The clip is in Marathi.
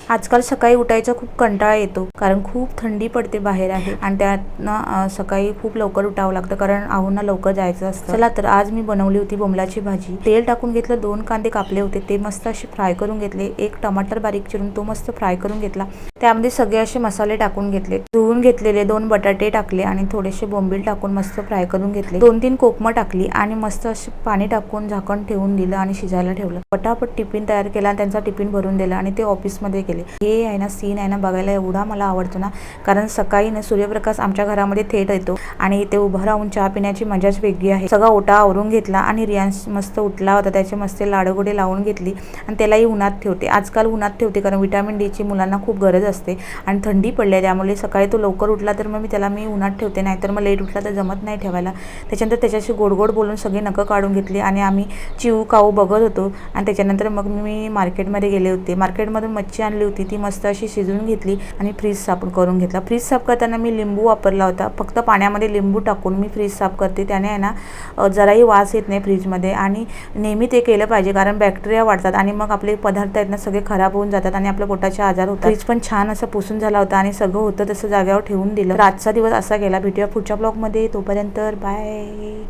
आजकाल सकाळी उठायचा खूप कंटाळा येतो, कारण खूप थंडी पडते बाहेर आहे आणि त्यातनं सकाळी खूप लवकर उठावं लागतं, कारण आहोंना लवकर जायचं असतं. चला तर आज मी बनवली होती बोंबलाची भाजी. तेल टाकून घेतलं, 2 कांदे कापले होते, ते मस्त असे फ्राय करून घेतले. 1 टमाटर बारीक चिरून तो मस्त फ्राय करून घेतला. त्यामध्ये सगळे असे मसाले टाकून घेतले. धुवून घेतलेले 2 बटाटे टाकले आणि थोडेसे बोंबील टाकून मस्त फ्राय करून घेतले. 2-3 कोकमं टाकली आणि मस्त असे पाणी टाकून झाकण ठेवून दिलं आणि शिजायला ठेवलं. पटापट टिफिन तयार केला आणि त्यांचा टिफिन भरून दिला आणि ते ऑफिसमध्ये गेले. हे आहे ना सीन आहे ना बघायला एवढा मला आवडतो ना, कारण सकाळी ना सूर्यप्रकाश आमच्या घरामध्ये थेट येतो आणि इथे उभं राहून चहा पिण्याची मजाच वेगळी आहे. सगळा ओटा आवरून घेतला आणि रियांश मस्त उठला होता, त्याचे मस्त लाडगोडे लावून घेतली आणि त्यालाही उन्हात ठेवते. आजकाल उन्हात ठेवते कारण विटॅमिन डीची मुलांना खूप गरज असते आणि थंडी पडली, त्यामुळे सकाळी तो लवकर उठला तर मग त्याला मी उन्हात ठेवते, नाहीतर मग लेट उठला तर जमत नाही ठेवायला. त्याच्यानंतर त्याच्याशी गोड बोलून सगळे नखं काढून घेतली आणि आम्ही चिऊ काऊ बघत होतो आणि त्याच्यानंतर मग मी मार्केटमध्ये गेले होते. मार्केटमधून मच्छी आणली होती, ती मस्त अशी शिजवून घेतली आणि फ्रीज साफ करून घेतला. फ्रीज साफ करताना मी लिंबू वापरला होता. फक्त पाण्यामध्ये लिंबू टाकून मी फ्रीज साफ करते, त्याने आहे ना जराही वास येत नाही फ्रीजमध्ये आणि नेहमी ते केलं पाहिजे, कारण बॅक्टेरिया वाढतात आणि मग आपले पदार्थ आहेत ना सगळे खराब होऊन जातात आणि आपल्या पोटाचे आजार होतात. फ्रीज पण छान असं पुसून झाला होता आणि सगळं होतं तसं जागेवर ठेवून दिलं. आजचा दिवस असा गेला. भेटूया पुढच्या ब्लॉगमध्ये, तोपर्यंत बाय.